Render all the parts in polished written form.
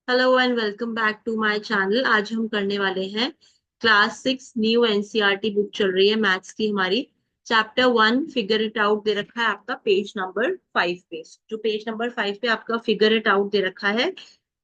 Hello and welcome back to my channel. आज हम करने वाले हैं क्लास 6 न्यू एनसीईआरटी बुक चल रही है मैथ्स की हमारी। चैप्टर 1 फिगर इट आउट दे रखा है आपका पेज नंबर 5 पे। जो पेज नंबर 5 पे आपका फिगर इट आउट दे रखा है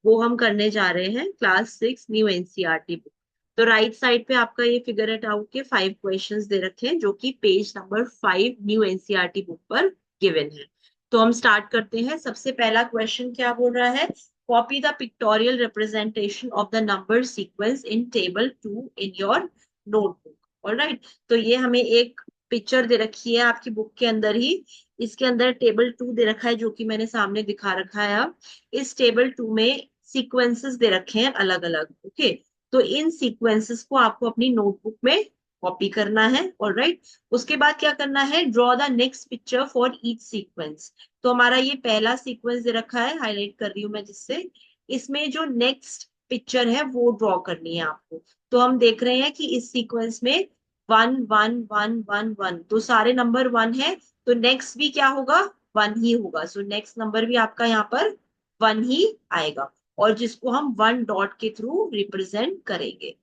वो हम करने जा रहे हैं क्लास 6 न्यू एनसीईआरटी बुक। तो राइट साइड पे आपका ये फिगर इट आउट के 5 क्वेश्चंस दे रखे हैं जो कि page number 5 new NCERT book पर गिवन है। तो हम स्टार्ट करते हैं। सबसे पहला क्वेश्चन क्या बोल रहा है? Copy the pictorial representation of the number sequence in table 2 in your notebook. Alright, तो ये हमें एक पिक्चर दे रखी है आपकी बुक के अंदर ही। इसके अंदर टेबल 2 दे रखा है जो कि मैंने सामने दिखा रखा है। अब इस टेबल 2 में सीक्वेंसेस दे रखे हैं अलग अलग। ओके, तो इन सीक्वेंसेस को आपको अपनी नोटबुक में कॉपी करना है। ऑलराइट, उसके बाद क्या करना है? Draw the next picture for each sequence. तो हमारा ये पहला सीक्वेंस दे रखा है, हाईलाइट कर रही हूं मैं जिससे। इसमें जो नेक्स्ट पिक्चर है वो ड्रॉ करनी है आपको। तो हम देख रहे हैं कि इस सीक्वेंस में 1 1 1 1 1, तो सारे नंबर 1 है। तो नेक्स्ट भी क्या होगा? 1 ही होगा। सो नेक्स्ट नंबर भी आपका यहाँ पर 1 ही आएगा, और जिसको हम 1 डॉट के थ्रू रिप्रेजेंट करेंगे।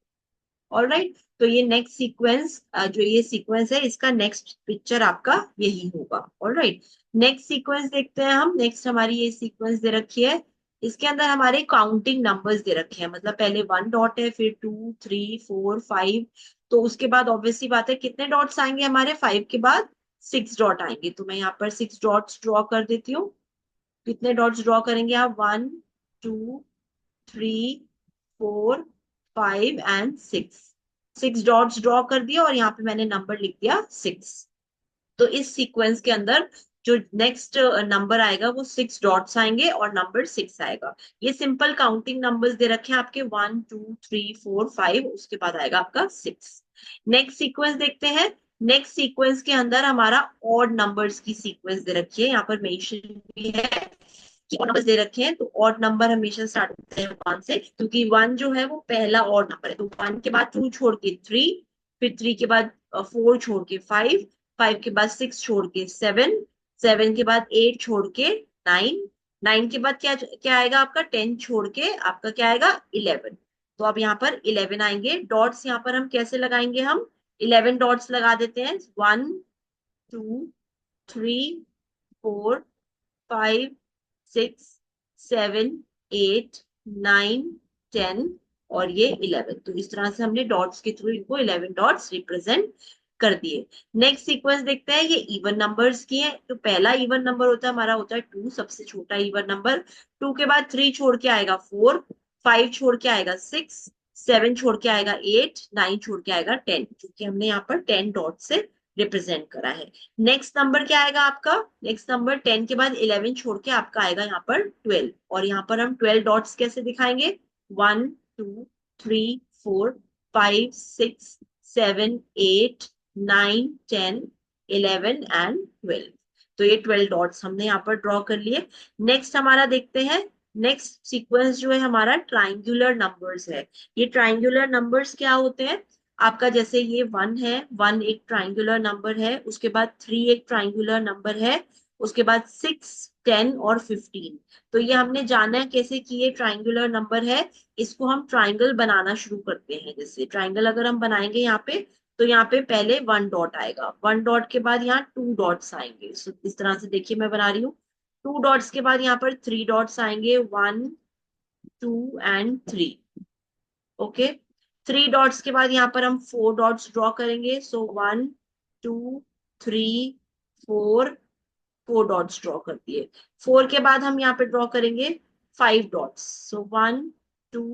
ऑलराइट, तो ये नेक्स्ट सीक्वेंस, जो ये सीक्वेंस है इसका नेक्स्ट पिक्चर आपका यही होगा। ऑलराइट, नेक्स्ट सीक्वेंस देखते हैं हम। नेक्स्ट हमारी ये सीक्वेंस दे रखी है। इसके अंदर हमारे काउंटिंग नंबर्स दे रखे हैं, मतलब पहले 1 डॉट है, फिर 2 3 4 5। तो उसके बाद ऑब्वियसली बात है कितने डॉट्स आएंगे हमारे? 5 के बाद 6 डॉट आएंगे। तो मैं यहाँ पर 6 डॉट्स ड्रॉ कर देती हूँ। कितने डॉट्स ड्रॉ करेंगे आप? 1 2 3 4 5 एंड 6। 6 डॉट्स ड्रॉ कर दिया और यहाँ पे मैंने नंबर लिख दिया 6। तो इस सीक्वेंस के अंदर जो नेक्स्ट नंबर आएगा वो 6 डॉट्स आएंगे और नंबर 6 आएगा। ये सिंपल काउंटिंग नंबर्स दे रखे हैं आपके, 1 2 3 4 5, उसके बाद आएगा आपका 6। नेक्स्ट सीक्वेंस देखते हैं। नेक्स्ट सीक्वेंस के अंदर हमारा ऑड नंबर्स की सीक्वेंस दे रखी है, यहाँ पर मेंशन भी है कि ऑड नंबर्स दे रखे हैं। तो ऑड नंबर हमेशा स्टार्ट होते हैं 1 से, क्योंकि 1 जो है वो पहला ऑड नंबर है। तो 1 के बाद 2 छोड़ के 3, फिर 3 के बाद 4 छोड़ के 5, 5 के बाद 6 छोड़ के 7, 7 के बाद 8 छोड़ के 9, 9 के बाद क्या क्या आएगा आपका? 10 छोड़ के आपका क्या आएगा? 11। तो अब यहाँ पर 11 आएंगे। डॉट्स यहाँ पर हम कैसे लगाएंगे? हम 11 डॉट्स लगा देते हैं। 1 2 3 4 5 6 7 8 9 10 और ये 11। तो इस तरह से हमने डॉट्स के थ्रू इनको 11 डॉट्स रिप्रेजेंट कर दिए। नेक्स्ट सीक्वेंस देखते हैं। ये इवन नंबर्स की है। तो पहला इवन नंबर होता है हमारा, होता है 2, सबसे छोटा इवन नंबर। 2 के बाद 3 छोड़ के आएगा 4, 5 छोड़ के आएगा 6, 7 छोड़ के आएगा 8, 9 छोड़ के आएगा 10, क्योंकि हमने यहाँ पर 10 डॉट से रिप्रेजेंट करा है। नेक्स्ट नंबर क्या आएगा आपका? नेक्स्ट नंबर 10 के बाद 11 छोड़ के आपका आएगा यहाँ पर 12, और यहाँ पर हम 12 डॉट्स कैसे दिखाएंगे? 1 2 3 4 5 6 7 8 9 10 11 एंड 12। तो ये 12 डॉट्स हमने यहाँ पर ड्रॉ कर लिए। नेक्स्ट हमारा देखते हैं। नेक्स्ट सीक्वेंस जो है हमारा ट्राइंगुलर नंबर्स है। ये ट्राइंगुलर नंबर्स क्या होते हैं आपका? जैसे ये 1 है, 1 एक ट्राइंगुलर नंबर है। उसके बाद 3 एक ट्राइंगुलर नंबर है। उसके बाद 6, 10 और 15। तो ये हमने जाना है कैसे कि ये ट्राइंगुलर नंबर है। इसको हम ट्राइंगल बनाना शुरू करते हैं। जैसे ट्राइंगल अगर हम बनाएंगे यहाँ पे, तो यहाँ पे पहले 1 डॉट आएगा, 1 डॉट के बाद यहाँ 2 डॉट्स आएंगे। इस तरह से देखिए मैं बना रही हूँ। 2 डॉट्स के बाद यहाँ पर 3 डॉट्स आएंगे, 1 2 एंड 3। ओके, 3 डॉट्स के बाद यहाँ पर हम 4 डॉट्स ड्रॉ करेंगे। सो 1 2 3 4, 4 डॉट्स ड्रॉ कर दिए। 4 के बाद हम यहाँ पे ड्रॉ करेंगे 5 डॉट्स। So 1 2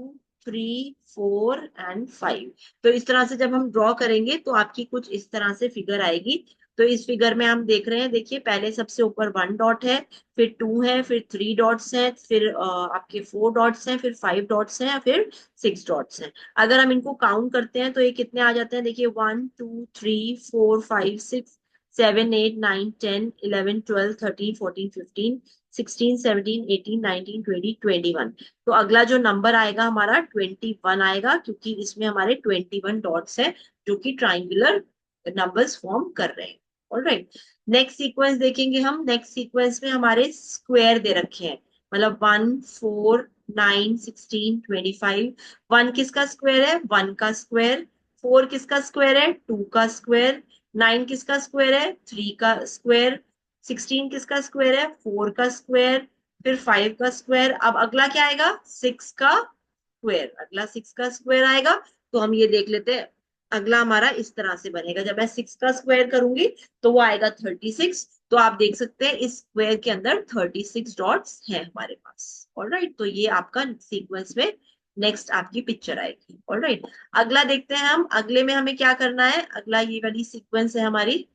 3 4 and 5। तो इस तरह से जब हम ड्रॉ करेंगे तो आपकी कुछ इस तरह से फिगर आएगी। तो इस फिगर में हम देख रहे हैं, देखिए पहले सबसे ऊपर 1 डॉट है, फिर 2 है, फिर 3 डॉट्स हैं, फिर आपके 4 डॉट्स हैं, फिर 5 डॉट्स हैं, फिर 6 डॉट्स हैं। अगर हम इनको काउंट करते हैं तो ये कितने आ जाते हैं? देखिए 1 2 3 4 5 6 7 8 9 10 11 12 13 14 15 16 17 18 19 20 21। तो अगला जो नंबर आएगा हमारा 21 आएगा, क्योंकि इसमें हमारे 21 डॉट्स है जो कि ट्राइंगुलर नंबर्स फॉर्म कर रहे हैं। ऑलराइट, नेक्स्ट सीक्वेंस देखेंगे हम। नेक्स्ट सीक्वेंस में हमारे स्क्वायर दे रखे हैं, मतलब 1 4 9, 16, 25। 1 किसका स्क्वायर है? 1 का स्क्वायर। 4 किसका स्क्वायर है? 2 का स्क्वायर। 9 किसका स्क्वायर है? 3 का स्क्वायर। 16 किसका स्क्वायर है? 4 का स्क्वायर। फिर 5 का स्क्वायर। अब अगला क्या आएगा? 6 का स्क्वायर। अगला 6 का स्क्वायर आएगा। तो हम ये देख लेते हैं। अगला हमारा इस तरह से बनेगा। जब मैं 6 का स्क्वायर करूंगी तो वो आएगा 36। तो आप देख सकते हैं इस स्क्वायर के अंदर 36 डॉट्स हैं हमारे पास। ऑलराइट, तो ये आपका सीक्वेंस में नेक्स्ट आपकी पिक्चर आएगी। ऑलराइट, अगला देखते हैं हम। अगले में हमें क्या करना है? अगला ये वाली सीक्वेंस है हमारी।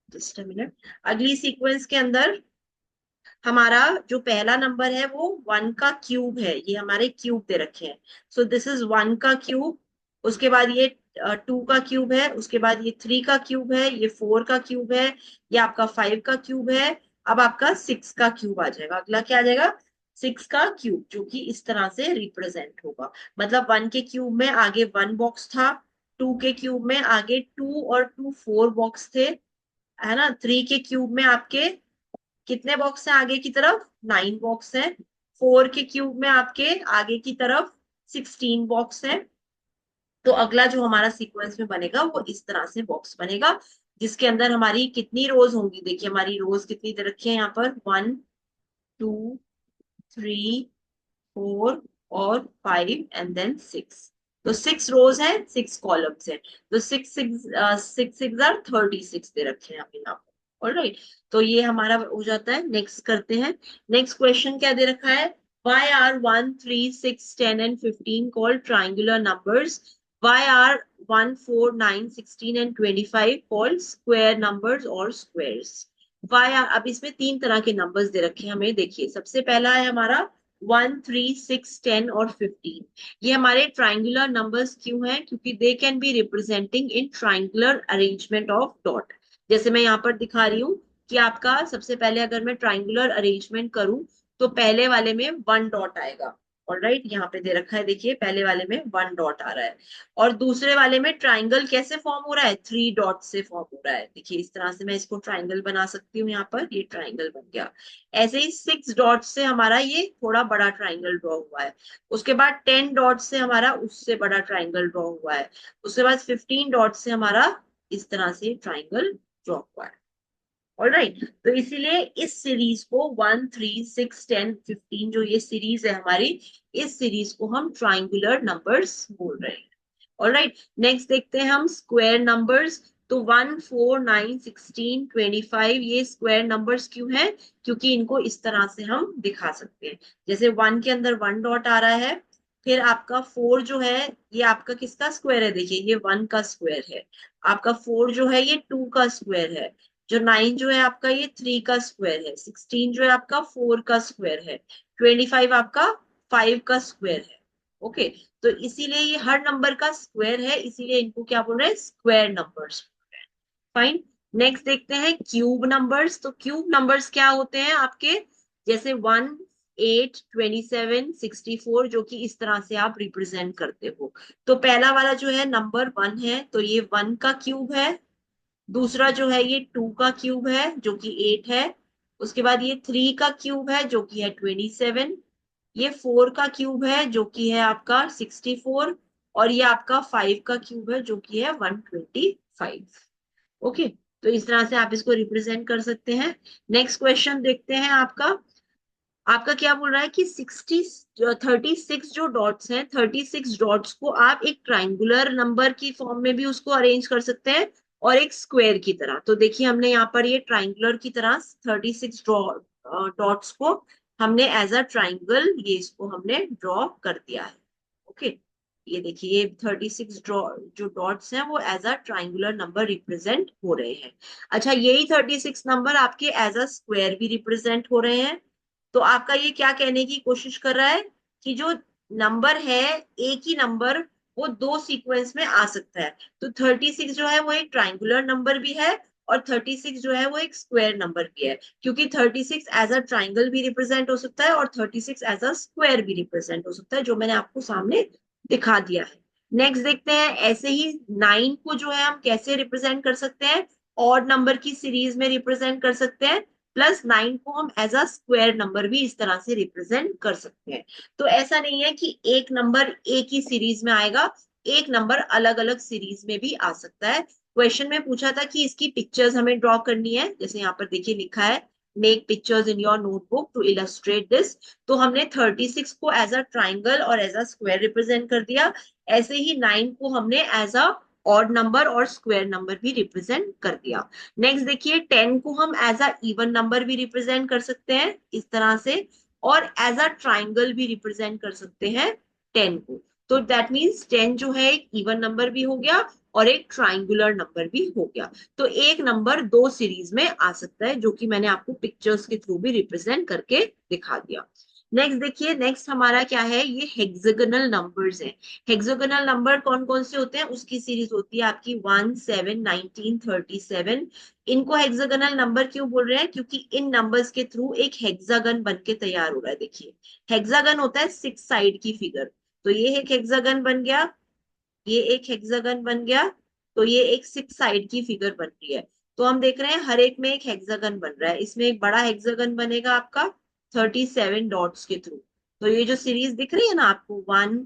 Just a minute. अगली सीक्वेंस के अंदर हमारा जो पहला नंबर है वो 1 का क्यूब है। ये हमारे क्यूब दे रखे हैं। सो दिस इज 1 का क्यूब। उसके बाद ये 2 का क्यूब है। उसके बाद ये 3 का क्यूब है। ये 4 का क्यूब है। ये आपका 5 का क्यूब है। अब आपका 6 का क्यूब आ जाएगा। अगला क्या आ जाएगा? 6 का क्यूब, जो कि इस तरह से रिप्रेजेंट होगा। मतलब 1 के क्यूब में आगे 1 बॉक्स था। 2 के क्यूब में आगे 2 और 2 4 बॉक्स थे, है ना। 3 के क्यूब में आपके कितने बॉक्स हैं आगे की तरफ? 9 बॉक्स है। 4 के क्यूब में आपके आगे की तरफ 16 बॉक्स है। तो अगला जो हमारा सीक्वेंस में बनेगा वो इस तरह से बॉक्स बनेगा, जिसके अंदर हमारी कितनी रोज होंगी? देखिए हमारी रोज कितनी दे रखी है यहाँ पर? 1, 2, 3, 4 और 5 एंड देन 6। तो 6 रोज है, 6 कॉलम्स है। तो 6 6 दे रखे हैं हमें यहाँ पर। ऑलराइट, तो ये हमारा हो जाता है। नेक्स्ट करते हैं। नेक्स्ट क्वेश्चन क्या दे रखा है? Why are 1, 3, 6, 10 and 15 called triangular numbers? Why are 1, 4, 9, 16 and 25 called square numbers or squares? Why are, अब इसमें 3 तरह के नंबर्स दे रखे हैं हमें। देखिए सबसे पहला है हमारा 1, 3, 6, 10 और 15। ये हमारे ट्राइंगुलर नंबर्स क्यों हैं? क्योंकि they can be representing in triangular arrangement of dot. जैसे मैं यहाँ पर दिखा रही हूँ कि आपका सबसे पहले अगर मैं ट्राइंगुलर अरेंजमेंट करूं तो पहले वाले में 1 डॉट आएगा। ऑलराइट, यहाँ पे दे रखा है। देखिए पहले वाले में 1 डॉट आ रहा है। और दूसरे वाले में ट्राइंगल कैसे फॉर्म हो रहा है? 3 डॉट से फॉर्म हो रहा है। देखिए इस तरह से मैं इसको ट्राइंगल बना सकती हूँ। यहाँ पर ये ट्राइंगल बन गया। ऐसे ही 6 डॉट से हमारा ये थोड़ा बड़ा ट्राइंगल ड्रॉ हुआ है। उसके बाद 10 डॉट से हमारा उससे बड़ा ट्राइंगल ड्रॉ हुआ है। उसके बाद 15 डॉट से हमारा इस तरह से ट्राइंगल ड्रॉ हुआ है। ऑलराइट, तो इसीलिए इस सीरीज को 1, 3, 6, 10, 15 जो ये सीरीज है हमारी, इस सीरीज को हम ट्राइंगुलर नंबर्स बोल रहे हैं। ऑलराइट, नेक्स्ट देखते हैं हम स्क्वायर नंबर्स। तो 1, 4, 9, 16, 25 ये स्क्वायर नंबर्स क्यों हैं? क्योंकि इनको इस तरह से हम दिखा सकते हैं। जैसे 1 के अंदर 1 डॉट आ रहा है। फिर आपका 4 जो है ये आपका किसका स्क्वायर है? देखिए ये 1 का स्क्वायर है। आपका 4 जो है ये 2 का स्क्वायर है। जो 9 जो है आपका ये 3 का स्क्वायर है। 16 जो है आपका 4 का स्क्वायर है। 25 आपका 5 का स्क्वायर है। ओके, तो इसीलिए ये हर नंबर का स्क्वायर है, इसीलिए इनको क्या बोल रहे हैं? Square numbers. फाइन। नेक्स्ट देखते हैं क्यूब नंबर्स। तो क्यूब नंबर्स क्या होते हैं आपके? जैसे 1, 8, 27, 64 जो कि इस तरह से आप रिप्रेजेंट करते हो। तो पहला वाला जो है नंबर 1 है, तो ये 1 का क्यूब है। दूसरा जो है ये 2 का क्यूब है जो कि 8 है। उसके बाद ये 3 का क्यूब है जो कि है 27। ये 4 का क्यूब है जो कि है आपका 64। और ये आपका 5 का क्यूब है जो कि है 125। ओके, तो इस तरह से आप इसको रिप्रेजेंट कर सकते हैं। नेक्स्ट क्वेश्चन देखते हैं आपका। आपका क्या बोल रहा है कि 36 जो डॉट्स हैं, 36 डॉट्स को आप एक ट्राइंगुलर नंबर की फॉर्म में भी उसको अरेंज कर सकते हैं और एक स्क्वायर की तरह। तो देखिए हमने यहाँ पर ये ट्राइंगुलर की तरह 36 डॉट्स को हमने एज अ ट्राइंगल ये इसको हमने ड्रॉ कर दिया है। ओके, ये देखिए ये 36 जो डॉट्स हैं वो as a triangular number represent हो रहे हैं। अच्छा, यही 36 नंबर आपके एज अ स्क्वायर भी रिप्रेजेंट हो रहे हैं। तो आपका ये क्या कहने की कोशिश कर रहा है कि जो नंबर है, एक ही नंबर वो दो सीक्वेंस में आ सकता है। तो 36 जो है वो एक ट्राइंगुलर नंबर भी है और 36 जो है वो एक स्क्वायर नंबर भी है, क्योंकि 36 एज अ ट्राइंगल भी रिप्रेजेंट हो सकता है और 36 एज अ स्क्वायर भी रिप्रेजेंट हो सकता है, जो मैंने आपको सामने दिखा दिया है। नेक्स्ट देखते हैं, ऐसे ही 9 को जो है हम कैसे रिप्रेजेंट कर सकते हैं? ऑड नंबर की सीरीज में रिप्रेजेंट कर सकते हैं। प्लस 9 को हम एज अ स्क्वायर नंबर भी इस तरह से रिप्रेजेंट कर सकते हैं। तो ऐसा नहीं है कि एक नंबर एक ही सीरीज में आएगा, एक नंबर अलग अलग सीरीज में भी आ सकता है। क्वेश्चन में पूछा था कि इसकी पिक्चर्स हमें ड्रॉ करनी है, जैसे यहाँ पर देखिए लिखा है make pictures in your notebook to illustrate this. तो हमने 36 को एज अ ट्राइंगल और एज अ स्क्वायर रिप्रेजेंट कर दिया। ऐसे ही 9 को हमने एज अ ऑड नंबर और स्क्वायर नंबर भी रिप्रेजेंट कर दिया। नेक्स्ट देखिए 10 को हम एज अ इवन नंबर भी रिप्रेजेंट कर सकते हैं इस तरह से, और एज अ ट्राइंगल भी रिप्रेजेंट कर सकते हैं 10 को। तो दैट मीन्स 10 जो है एक इवन नंबर भी हो गया और एक ट्राइंगुलर नंबर भी हो गया। तो एक नंबर दो सीरीज में आ सकता है, जो कि मैंने आपको पिक्चर्स के थ्रू भी रिप्रेजेंट करके दिखा दिया। नेक्स्ट देखिए, नेक्स्ट हमारा क्या है, ये हेक्सागोनल नंबर्स हैं। हेक्सागोनल नंबर कौन कौन से होते हैं, उसकी सीरीज होती है आपकी 1, 7, 19, 37। इनको हेक्सागोनल नंबर क्यों बोल रहे हैं, क्योंकि इन नंबर्स के थ्रू एक हेक्सागन बन के तैयार हो रहा है। देखिए हेक्सागन होता है 6 साइड की फिगर, तो ये एक हेक्सागन बन गया, ये एक हेक्सागन बन गया, तो ये एक 6 साइड की फिगर बन रही है। तो हम देख रहे हैं हर एक में एक हेक्सागन बन रहा है। इसमें एक बड़ा हेक्सागन बनेगा आपका 37 डॉट्स के थ्रू। तो ये जो सीरीज दिख रही है ना आपको 1,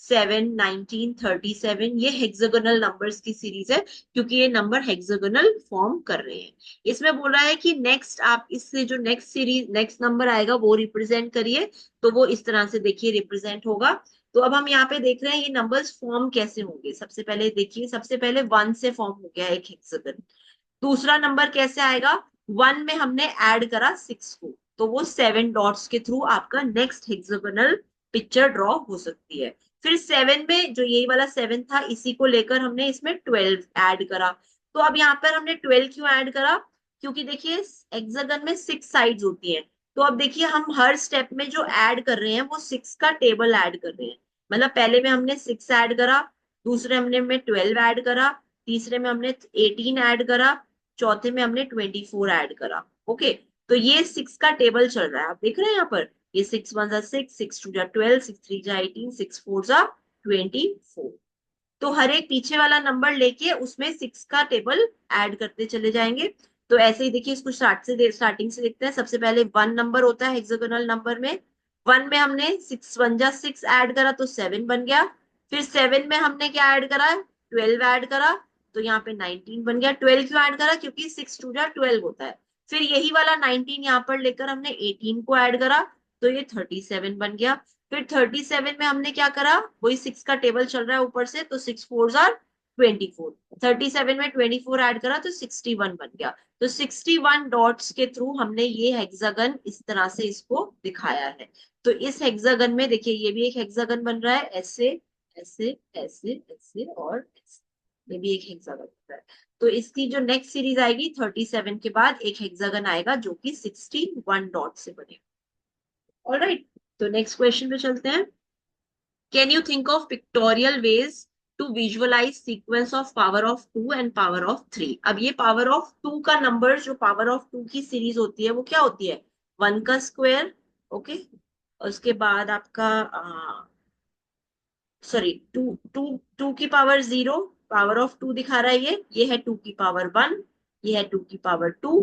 7, 19, 37, ये हेक्सागोनल नंबर्स की सीरीज है, क्योंकि ये नंबर हेक्सागोनल फॉर्म कर रहे हैं। इसमें बोल रहा है कि नेक्स्ट आप इससे जो नेक्स्ट सीरीज नेक्स्ट नंबर आएगा वो रिप्रेजेंट करिए। तो वो इस तरह से देखिए रिप्रेजेंट होगा। तो अब हम यहाँ पे देख रहे हैं ये नंबर्स फॉर्म कैसे होंगे। सबसे पहले देखिए, सबसे पहले 1 से फॉर्म हो गया एक हेक्सागन। दूसरा नंबर कैसे आएगा, 1 में हमने ऐड करा 6 को, तो वो 7 डॉट्स के थ्रू आपका नेक्स्ट हेक्सागोनल पिक्चर ड्रॉ हो सकती है। फिर 7 में जो यही वाला 7 था, इसी को लेकर हमने इसमें 12 ऐड करा। तो अब यहाँ पर हमने 12 क्यों ऐड करा, क्योंकि देखिए हेक्सागन में 6 साइड्स होती हैं। तो अब देखिए हम हर स्टेप में जो ऐड कर रहे हैं वो 6 का टेबल ऐड कर रहे हैं। मतलब पहले में हमने 6 ऐड करा, दूसरे हमने में 12 ऐड करा, तीसरे में हमने 18 ऐड करा, चौथे में हमने 24 ऐड करा। ओके, तो ये 6 का टेबल चल रहा है, आप देख रहे हैं यहाँ पर। ये 6 1 जा 6, 6 2 जा 12, 6 3 जा 18, 6 4 जा 24। तो हर एक पीछे वाला नंबर लेके उसमें 6 का टेबल ऐड करते चले जाएंगे। तो ऐसे ही देखिए, इसको स्टार्टिंग से देखते हैं। सबसे पहले 1 नंबर होता है हेक्सागोनल नंबर में। 1 में हमने 6 1 जा 6 ऐड करा तो 7 बन गया। फिर 7 में हमने क्या ऐड करा, 12 ऐड करा, तो यहाँ पे 19 बन गया। 12 क्यों ऐड करा, क्योंकि 6 2 जा 12 होता है। फिर यही वाला 19 यहाँ पर लेकर हमने 18 को ऐड करा, तो ये 37 बन गया। फिर 37 में हमने क्या करा, वही 6 का टेबल चल रहा है ऊपर से, तो 6 4 आर 24। 37 में 24 ऐड करा तो 61 बन गया। तो 61 डॉट्स के थ्रू हमने ये हेक्सागन इस तरह से इसको दिखाया है। तो इस हेक्सागन में देखिए ये भी एक हेक्सागन बन रहा है, ऐसे ऐसे ऐसे ऐसे और ऐसे। ये भी एक हेक्सागन बन रहा है। तो इसकी जो नेक्स्ट सीरीज आएगी 37 के बाद एक हेक्सागन आएगा जो कि 61 डॉट से बनेगा। ऑलराइट, तो नेक्स्ट क्वेश्चन पे चलते हैं। Can you think of pictorial ways to visualize sequence of power of 2 and power of 3। अब ये पावर ऑफ 2 का नंबर, जो पावर ऑफ 2 की सीरीज होती है वो क्या होती है, 1 का स्क्वायर। ओके, उसके बाद आपका सॉरी, टू टू टू की पावर 0, पावर ऑफ 2 दिखा रहा है। ये है 2 की पावर 1, ये है 2 की पावर 2,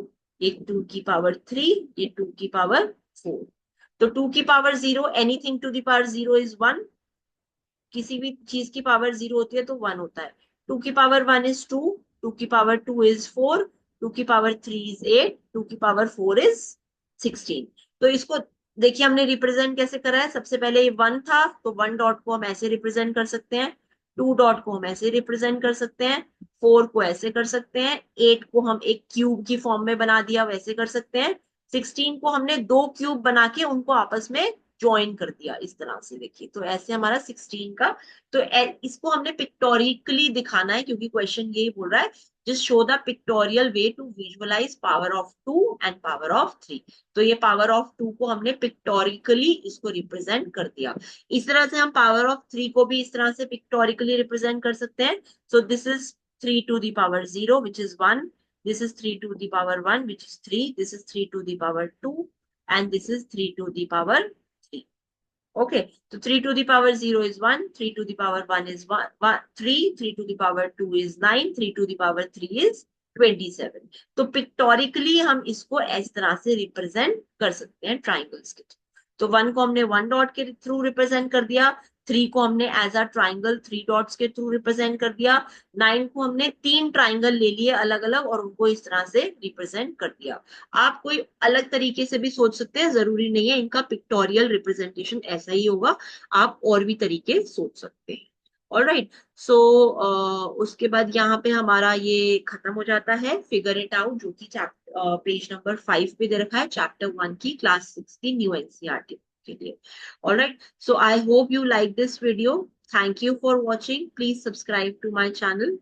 ये 2 की पावर 3, ये 2 की पावर 4। तो 2 की power 0, anything to the power 0 is 1। किसी भी चीज की पावर 0 होती है तो 1 होता है। 2 की पावर 1 इज 2, 2 की पावर 2 इज 4, 2 की पावर 3 इज 8, 2 की पावर 4 इज 16। तो इसको देखिए हमने रिप्रेजेंट कैसे करा है। सबसे पहले ये 1 था, तो 1 डॉट को हम ऐसे रिप्रेजेंट कर सकते हैं, 2 डॉट को हम ऐसे रिप्रेजेंट कर सकते हैं, 4 को ऐसे कर सकते हैं, 8 को हम एक क्यूब की फॉर्म में बना दिया वैसे कर सकते हैं, 16 को हमने दो क्यूब बना के उनको आपस में ज्वाइन कर दिया इस तरह से। देखिए तो ऐसे हमारा 16 का। तो इसको हमने पिक्टोरिकली दिखाना है, क्योंकि क्वेश्चन यही बोल रहा है just show the pictorial way to visualize power of 2 and power of 3। तो ये पावर ऑफ 2 को हमने पिक्टोरिकली इसको रिप्रेजेंट कर दिया। इस तरह से हम पावर ऑफ 3 को भी इस तरह से पिक्टोरिकली रिप्रेजेंट कर सकते हैं। So this is 3 to the power 0 which is 1, this is 3 to the power 1 which is 3, this is 3 to the power 2, and this is 3 to the power 3. Okay, so 3 to the power 0 is 1, 3 to the power 1 is 1, 3, 3 to the power 2 is 9, 3 to the power 3 is 27। तो पिक्टोरिकली हम इसको इस तरह से represent कर सकते हैं triangles के थ्रू। तो 1 को हमने 1 डॉट के थ्रू रिप्रेजेंट कर दिया, 3 को हमने एज अ ट्राइंगल 3 डॉट्स के थ्रू रिप्रेजेंट कर दिया, 9 को हमने 3 ट्राइंगल ले लिए अलग अलग और उनको इस तरह से रिप्रेजेंट कर दिया। आप कोई अलग तरीके से भी सोच सकते हैं, जरूरी नहीं है इनका पिक्टोरियल रिप्रेजेंटेशन ऐसा ही होगा, आप और भी तरीके सोच सकते हैं। ऑलराइट। सो उसके बाद यहाँ पे हमारा ये खत्म हो जाता है फिगर इट आउट, जो कि चैप्टर पेज नंबर 5 पे दे रखा है, चैप्टर 1 की क्लास 6 की न्यू एनसीईआरटी के लिए। Alright. So I hope you like this video. Thank you for watching. Please subscribe to my channel.